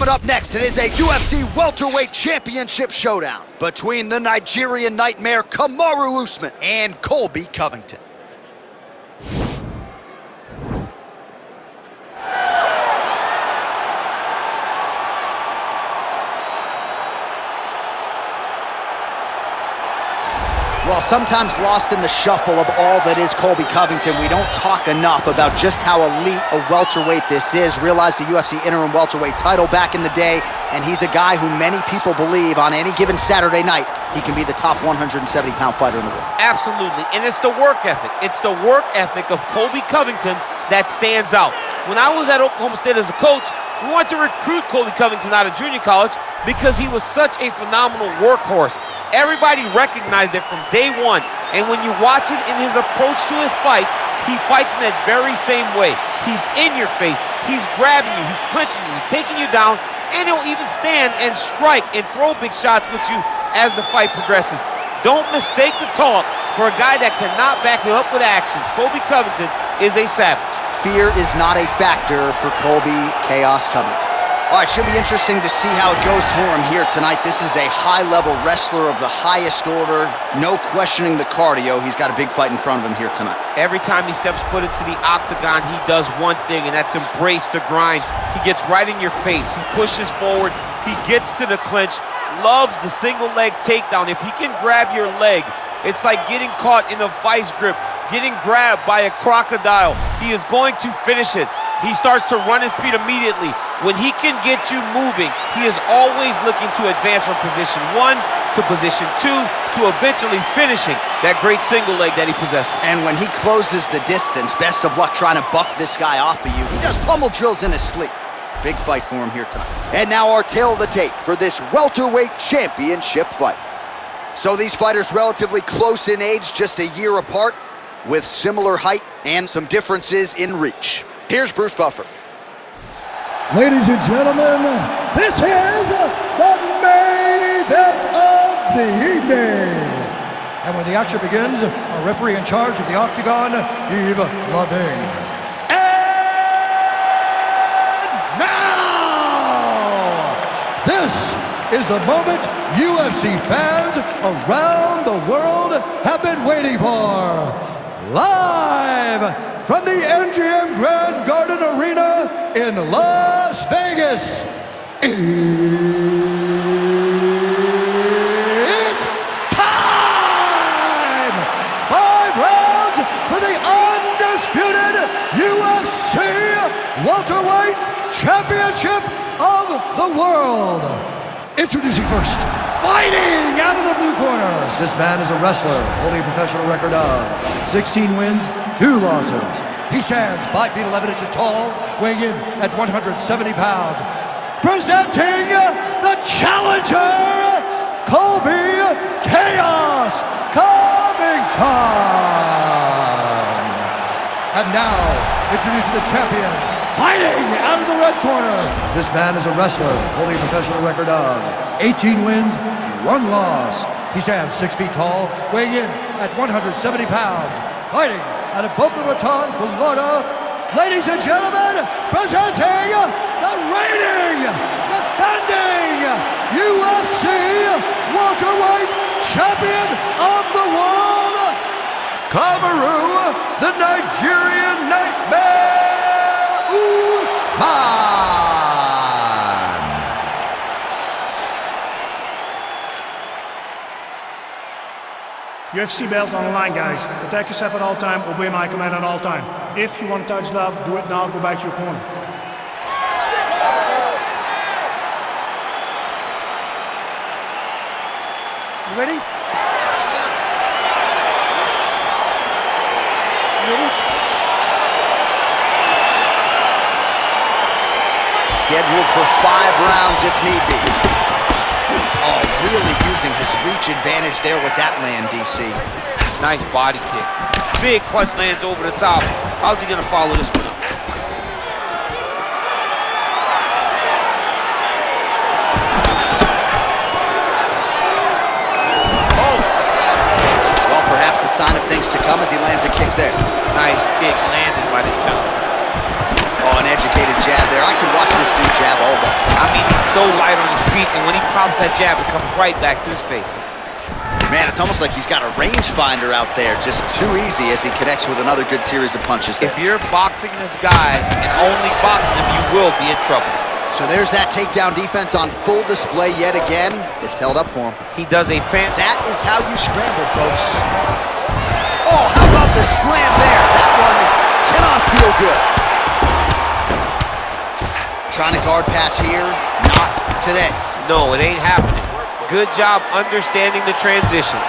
Coming up next, it is a UFC Welterweight Championship showdown between the Nigerian Nightmare Kamaru Usman and Colby Covington. Well, sometimes lost in the shuffle of all that is Colby Covington, we don't talk enough about just how elite a welterweight this is. Realized the UFC interim welterweight title back in the day, and he's a guy who many people believe on any given Saturday night, he can be the top 170-pound fighter in the world. Absolutely, and it's the work ethic. It's the work ethic of Colby Covington that stands out. When I was at Oklahoma State as a coach, we wanted to recruit Colby Covington out of junior college because he was such a phenomenal workhorse. Everybody recognized it from day one, and when you watch it in his approach to his fights, he fights in that very same way. He's in your face, he's grabbing you, he's clinching you, he's taking you down, and he'll even stand and strike and throw big shots with you as the fight progresses. Don't mistake the talk for a guy that cannot back it up with actions. Colby Covington is a savage. Fear is not a factor for Colby Chaos Covington. All right, should be interesting to see how it goes for him here tonight. This is a high-level wrestler of the highest order. No questioning the cardio. He's got a big fight in front of him here tonight. Every time he steps foot into the octagon, he does one thing, and that's embrace the grind. He gets right in your face. He pushes forward. He gets to the clinch. Loves the single leg takedown. If he can grab your leg, it's like getting caught in a vice grip, getting grabbed by a crocodile. He is going to finish it. He starts to run his feet immediately. When he can get you moving, he is always looking to advance from position 1 to position 2 to eventually finishing that great single leg that he possesses. And when he closes the distance, best of luck trying to buck this guy off of you. He does pummel drills in his sleep. Big fight for him here tonight. And now our tail of the tape for this welterweight championship fight. So these fighters relatively close in age, just a year apart, with similar height and some differences in reach. Here's Bruce Buffer. Ladies and gentlemen, this is the main event of the evening. And when the action begins, a referee in charge of the octagon, Yves Laving. And now, this is the moment UFC fans around the world have been waiting for. Live from the MGM Grand Garden Arena in Las Vegas, it's time! 5 rounds for the undisputed UFC Welterweight Championship of the World. Introducing first, fighting out of the blue corner. This man is a wrestler holding a professional record of 16 wins, 2 losses. He stands 5 feet 11 inches tall, weighing in at 170 pounds. Presenting the challenger, Colby Chaos Covington. And now, introducing the champion, fighting out of the red corner. This man is a wrestler holding a professional record of 18 wins, 1 loss. He stands 6 feet tall, weighing in at 170 pounds. Fighting out of Boca Raton, Florida. Ladies and gentlemen, presenting the reigning, defending UFC welterweight champion of the world, Kamaru, the Nigerian Nightmare Usman. UFC belt on the line, guys. Protect yourself at all time, obey my command at all time. If you want to touch love, do it now, go back to your corner. You ready? You ready? Scheduled for 5 rounds if need be. Oh, really using his reach advantage there with that land, DC. Nice body kick. Big punch lands over the top. How's he gonna follow this one up? Oh! Well, perhaps a sign of things to come as he lands a kick there. Nice kick landed by this gentleman. Oh, an educated jab there. I could watch this dude jab all day. I mean, he so light on his feet, and when he pops that jab, it comes right back to his face. Man, it's almost like he's got a rangefinder out there, just too easy as he connects with another good series of punches there. If you're boxing this guy and only boxing him, you will be in trouble. So there's that takedown defense on full display yet again. It's held up for him. He does a fan. That is how you scramble, folks. Oh, how about the slam there? That one cannot feel good. Trying to guard pass here, not today. No, it ain't happening. Good job understanding the transitions.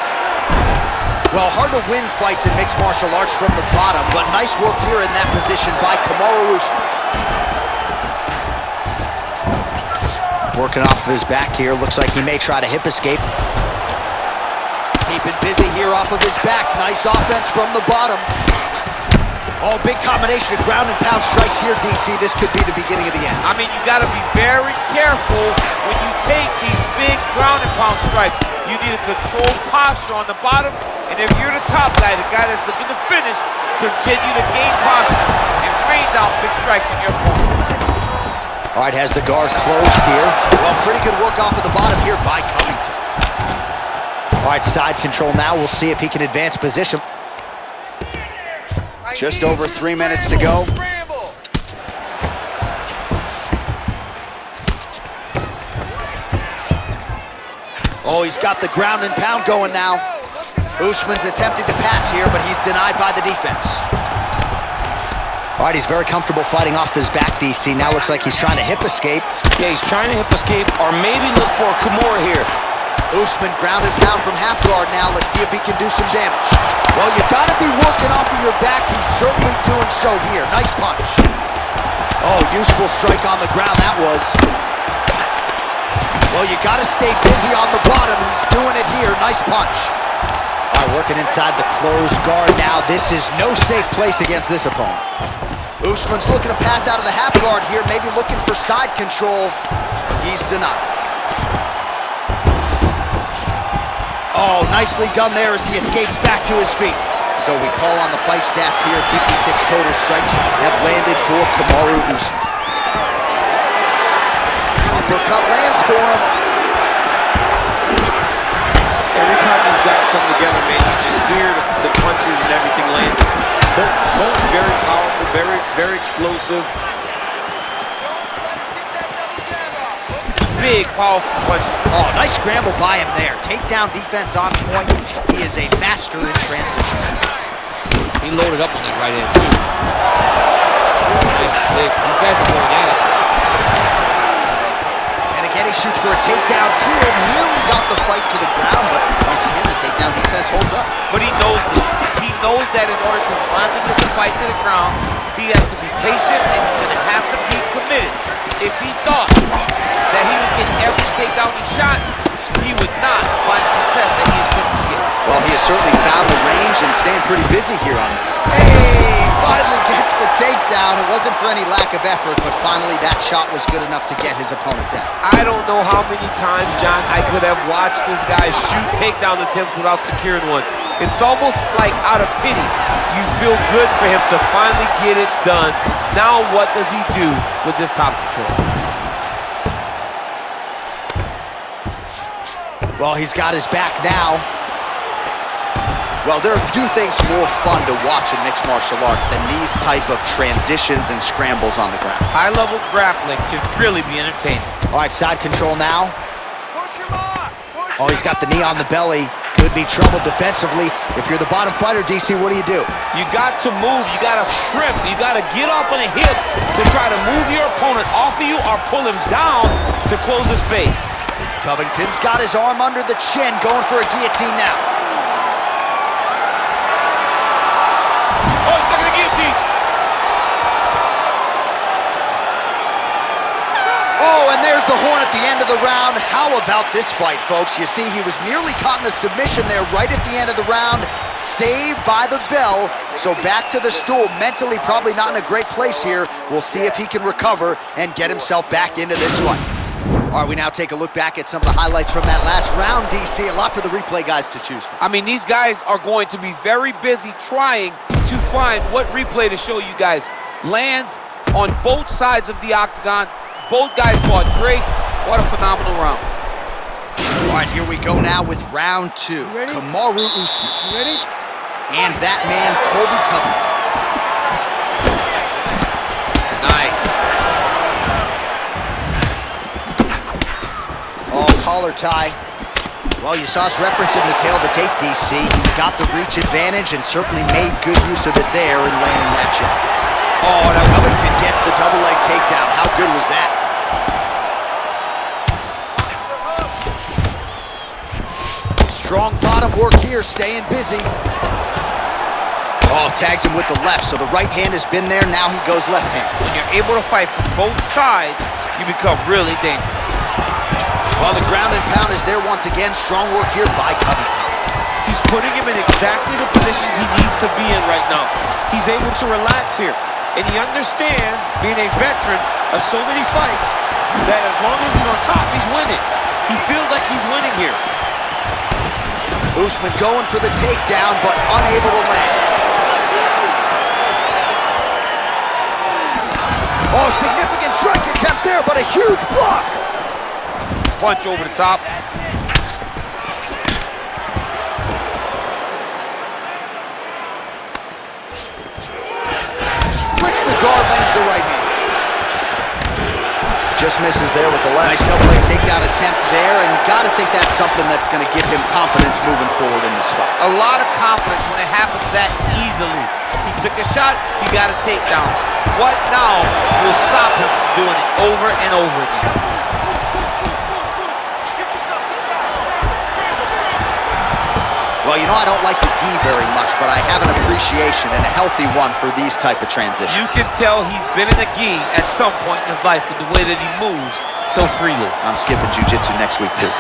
Well, hard to win fights in mixed martial arts from the bottom, but nice work here in that position by Kamaru Usman. Working off of his back here, looks like he may try to hip escape. Keeping busy here off of his back. Nice offense from the bottom. Oh, big combination of ground and pound strikes here, DC. This could be the beginning of the end. I mean, you got to be very careful when you take these big ground and pound strikes. You need a controlled posture on the bottom, and if you're the top guy, the guy that's looking to finish, continue to gain posture and rain down big strikes on your opponent. All right, has the guard closed here. Well, pretty good work off of the bottom here by Covington. All right, side control now. We'll see if he can advance position. Just over 3 minutes to go. Oh, he's got the ground and pound going now. Usman's attempting to pass here, but he's denied by the defense. All right, he's very comfortable fighting off his back, DC. Now looks like he's trying to hip escape. Yeah, he's trying to hip escape or maybe look for a Kimura here. Usman ground and pound from half guard now. Let's see if he can do some damage. Well, you gotta be working off of your back. He's certainly doing so here. Nice punch. Oh, useful strike on the ground that was. Well, you gotta stay busy on the bottom. He's doing it here. Nice punch. All right, working inside the closed guard now. This is no safe place against this opponent. Usman's looking to pass out of the half guard here, maybe looking for side control. He's denied. Oh, nicely done there as he escapes back to his feet. So we call on the fight stats here. 56 total strikes have landed for Kamaru Usman. Uppercut lands for him. Every time these guys come together, man, you just hear the punches and everything lands. Both very powerful, very explosive. Big, powerful punch. Oh, nice scramble by him there. Takedown defense on point. He is a master in transition. He loaded up on that right hand, too. Nice kick. These guys are going at it. And again, he shoots for a takedown here. Nearly got the fight to the ground, but once again, the takedown defense holds up. But he knows this. He knows that in order to finally get the fight to the ground, he has to be patient and he's going to have to be committed. If he thought that he would get every takedown he shot, he would not find the success that he expects to get. Well, he has certainly found the range and staying pretty busy here on it. Hey, finally gets the takedown. It wasn't for any lack of effort, but finally that shot was good enough to get his opponent down. I don't know how many times, John, I could have watched this guy shoot takedown attempts without securing one. It's almost like out of pity. You feel good for him to finally get it done. Now what does he do with this top control? Well, he's got his back now. Well, there are few things more fun to watch in mixed martial arts than these type of transitions and scrambles on the ground. High-level grappling can really be entertaining. All right, side control now. Oh, he's got the knee on the belly. Could be trouble defensively. If you're the bottom fighter, DC, what do you do? You got to move. You got to shrimp. You got to get off on the hips to try to move your opponent off of you or pull him down to close the space. Covington's got his arm under the chin, going for a guillotine now. Oh, he's stuck in the guillotine. Oh, and there's the horn at the end of the round. How about this fight, folks? You see, he was nearly caught in a submission there right at the end of the round. Saved by the bell. So back to the stool. Mentally probably not in a great place here. We'll see if he can recover and get himself back into this fight. All right, we now take a look back at some of the highlights from that last round, DC. A lot for the replay guys to choose from. I mean, these guys are going to be very busy trying to find what replay to show you guys. Lands on both sides of the octagon. Both guys fought great. What a phenomenal round. All right, here we go now with round 2. Kamaru Usman. You ready? And that man, Colby Covington. Nice. Oh, collar tie. Well, you saw us referencing the tail of the tape, DC. He's got the reach advantage and certainly made good use of it there in landing that jab. Oh, now Covington gets the double leg takedown. How good was that? Strong bottom work here, staying busy. Oh, tags him with the left, so the right hand has been there. Now he goes left hand. When you're able to fight from both sides, you become really dangerous. Well, the ground and pound is there once again. Strong work here by Covington. He's putting him in exactly the positions he needs to be in right now. He's able to relax here. And he understands, being a veteran of so many fights, that as long as he's on top, he's winning. He feels like he's winning here. Usman going for the takedown, but unable to land. Oh, significant strike attempt there, but a huge block. Punch over the top. Splits the guard, lands the right hand. Just misses there with the left. Nice double leg takedown attempt there, and gotta think that's something that's gonna give him confidence moving forward in this fight. A lot of confidence when it happens that easily. He took a shot, he got a takedown. What now will stop him from doing it over and over again? Well, you know, I don't like the gi very much, but I have an appreciation and a healthy one for these type of transitions. You can tell he's been in a gi at some point in his life with the way that he moves so freely. I'm skipping jiu-jitsu next week, too.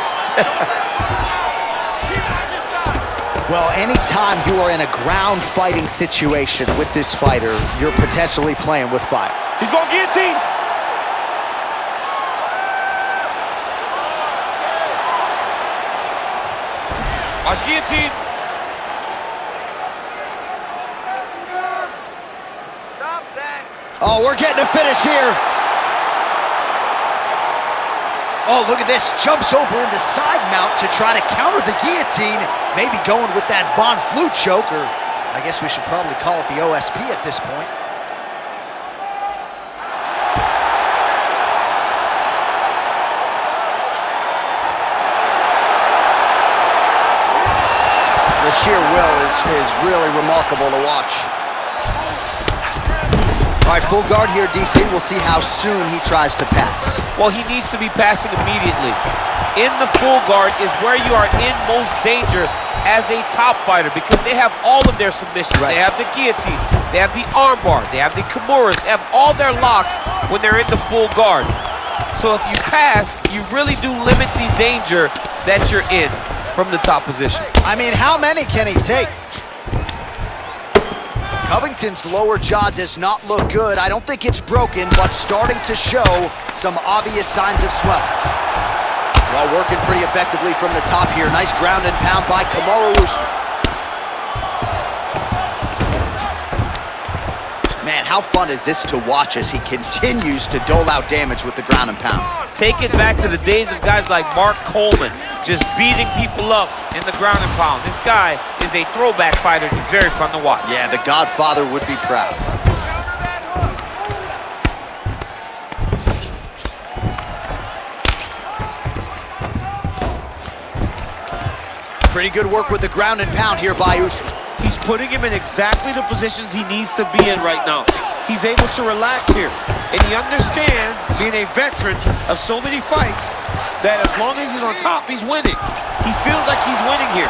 Well, anytime you are in a ground fighting situation with this fighter, you're potentially playing with fire. He's going to guillotine. Watch guillotine. Stop that. Oh, we're getting a finish here. Oh, look at this. Jumps over into side mount to try to counter the guillotine. Maybe going with that Von Flue choke, or I guess we should probably call it the OSP at this point. The sheer will is really remarkable to watch. All right, full guard here, DC. We'll see how soon he tries to pass. Well, he needs to be passing immediately. In the full guard is where you are in most danger as a top fighter, because they have all of their submissions. Right. They have the guillotine, they have the armbar, they have the kimuras, they have all their locks when they're in the full guard. So if you pass, you really do limit the danger that you're in from the top position. I mean, how many can he take? Covington's lower jaw does not look good. I don't think it's broken, but starting to show some obvious signs of swelling. Well, working pretty effectively from the top here. Nice ground and pound by Kamaru Usman. Man, how fun is this to watch as he continues to dole out damage with the ground and pound? Take it back to the days of guys like Mark Coleman, just beating people up in the ground and pound. This guy is a throwback fighter. He's very fun to watch. Yeah, the Godfather would be proud. Pretty good work with the ground and pound here by Usman. He's putting him in exactly the positions he needs to be in right now. He's able to relax here. And he understands, being a veteran of so many fights, that as long as he's on top, he's winning. He feels like he's winning here.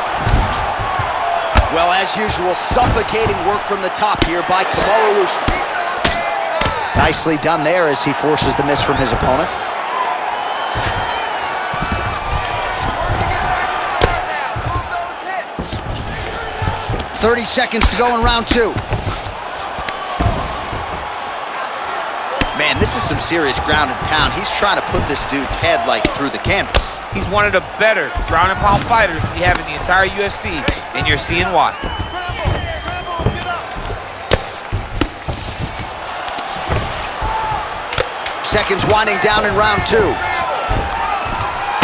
Well, as usual, suffocating work from the top here by Kamaru Usman. Nicely done there as he forces the miss from his opponent. $30 to go in round 2. Man, this is some serious ground and pound. He's trying to put this dude's head like through the canvas. He's one of the better ground and pound fighters we have in the entire UFC, and you're seeing why. Seconds winding down in round 2.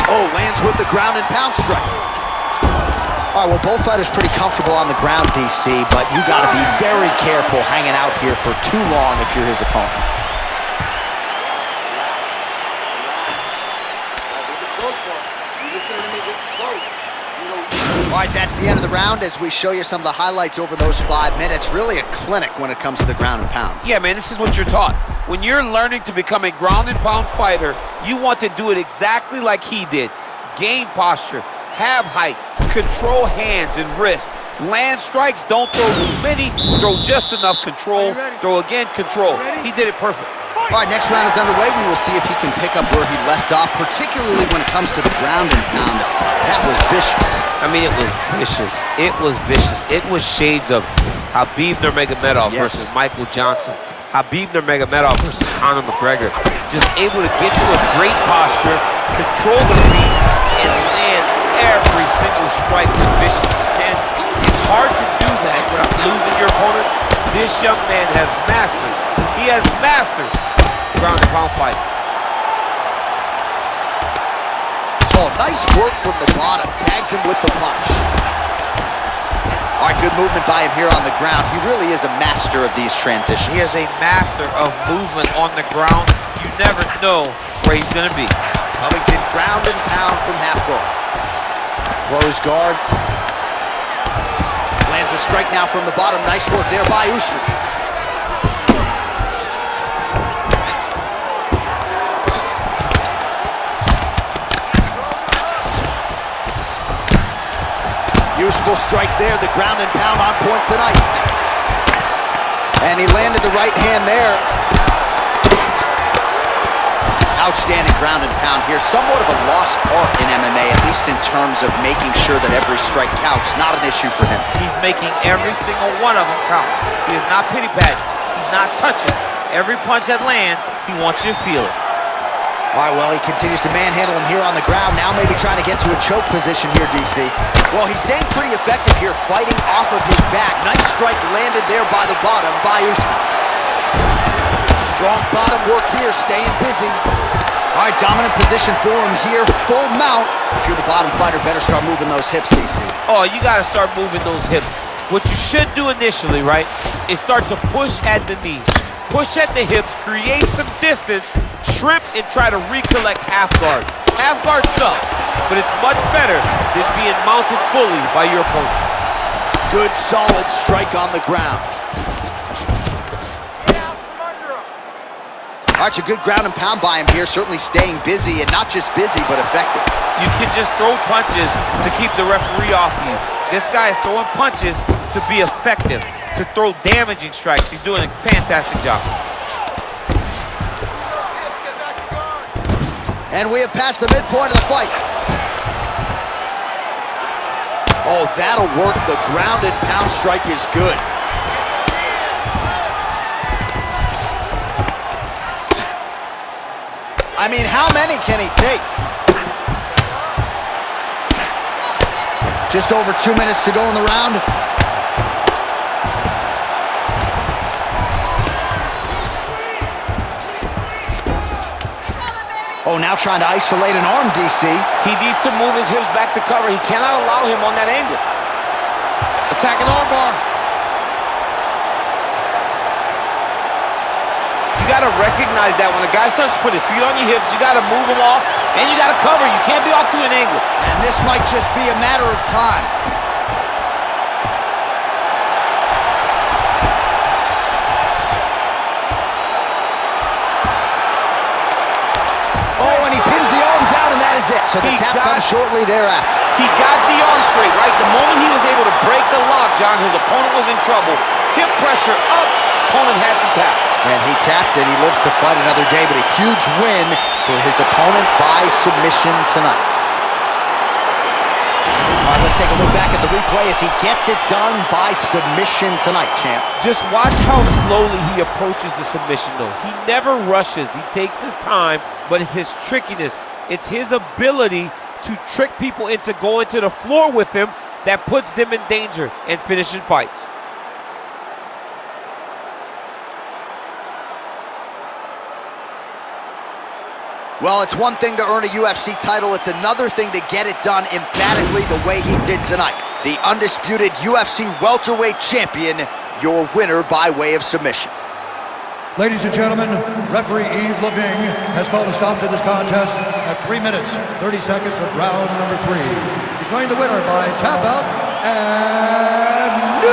Oh, lands with the ground and pound strike. All right, well, both fighters pretty comfortable on the ground, DC, but you got to be very careful hanging out here for too long if you're his opponent. This is a close one. You listen to me, this is close. All right, that's the end of the round as we show you some of the highlights over those 5 minutes. Really a clinic when it comes to the ground and pound. Yeah, man, this is what you're taught. When you're learning to become a ground and pound fighter, you want to do it exactly like he did. Gain posture, have height, control hands and wrists. Land strikes, don't throw too many, throw just enough, control, throw again, control. He did it perfect. All right, next round is underway. We will see if he can pick up where he left off, particularly when it comes to the ground and pound. That was vicious. I mean, it was vicious. It was vicious. It was shades of Khabib Nurmagomedov versus Michael Johnson. Khabib Nurmagomedov versus Conor McGregor. Just able to get to a great posture, control the feet, and land every single strike with viciousness. And it's hard to do that without losing your opponent. This young man has mastered. He has mastered ground and pound fight. Oh, nice work from the bottom. Tags him with the punch. All right, good movement by him here on the ground. He really is a master of these transitions. He is a master of movement on the ground. You never know where he's going to be. Covington ground and pound from half guard. Close guard. Lands a strike now from the bottom. Nice work there by Usman. Useful strike there, the ground and pound on point tonight. And he landed the right hand there. Outstanding ground and pound here. Somewhat of a lost art in MMA, at least in terms of making sure that every strike counts. Not an issue for him. He's making every single one of them count. He is not pity-patting. He's not touching. Every punch that lands, he wants you to feel it. All right, well, he continues to manhandle him here on the ground. Now maybe trying to get to a choke position here, DC. Well, he's staying pretty effective here, fighting off of his back. Nice strike landed there by the bottom by Usman. Strong bottom work here, staying busy. All right, dominant position for him here, full mount. If you're the bottom fighter, better start moving those hips, DC. Oh, you got to start moving those hips. What you should do initially, right, is start to push at the knees. Push at the hips, create some distance, shrimp, and try to recollect half guard. Half guard sucks, but it's much better than being mounted fully by your opponent. Good, solid strike on the ground. All right, a good ground and pound by him here, certainly staying busy, and not just busy, but effective. You can just throw punches to keep the referee off you. This guy is throwing punches to be effective, to throw damaging strikes. He's doing a fantastic job. And we have passed the midpoint of the fight. Oh, that'll work. The ground and pound strike is good. I mean, how many can he take? Just over 2 minutes to go in the round. Oh, now trying to isolate an arm, DC. He needs to move his hips back to cover. He cannot allow him on that angle. Attacking armbar. You got to recognize that when a guy starts to put his feet on your hips, you got to move him off, and you got to cover. You can't be off to an angle. And this might just be a matter of time. Oh, and he pins the arm down, and that is it. So the tap comes shortly thereafter. He got the arm straight, right? The moment he was able to break the lock, John, his opponent was in trouble. Hip pressure up, opponent had to tap. And he tapped, and he lives to fight another day, but a huge win for his opponent by submission tonight. All right, let's take a look back at the replay as he gets it done by submission tonight, champ. Just watch how slowly he approaches the submission, though. He never rushes. He takes his time, but it's his trickiness. It's his ability to trick people into going to the floor with him that puts them in danger and finishing fights. Well, it's one thing to earn a UFC title, it's another thing to get it done emphatically the way he did tonight. The undisputed UFC welterweight champion, your winner by way of submission. Ladies and gentlemen, referee Yves Leving has called a stop to this contest at 3 minutes, 30 seconds of round number 3. Declaring the winner by tap out and new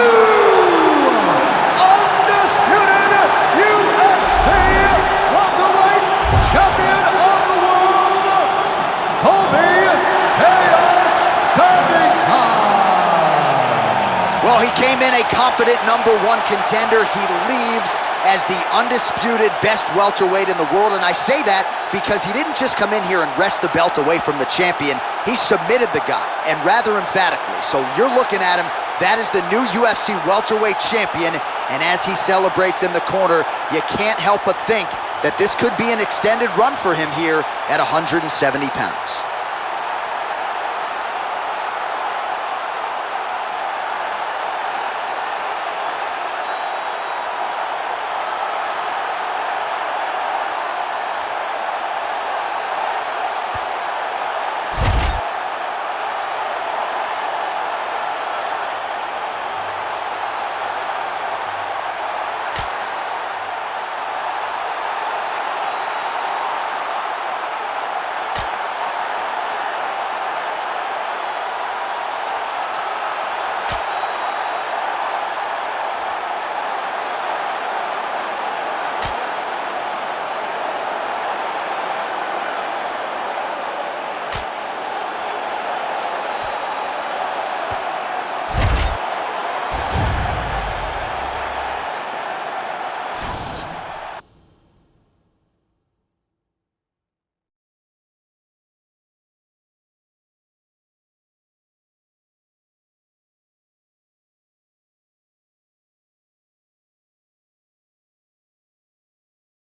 undisputed UFC welterweight champion of the world, Colby Covington. Well, he came in a confident #1 contender. He leaves as the undisputed best welterweight in the world, and I say that because he didn't just come in here and wrest the belt away from the champion. He submitted the guy, and rather emphatically. So you're looking at him, that is the new UFC welterweight champion, and as he celebrates in the corner, you can't help but think that this could be an extended run for him here at 170 pounds.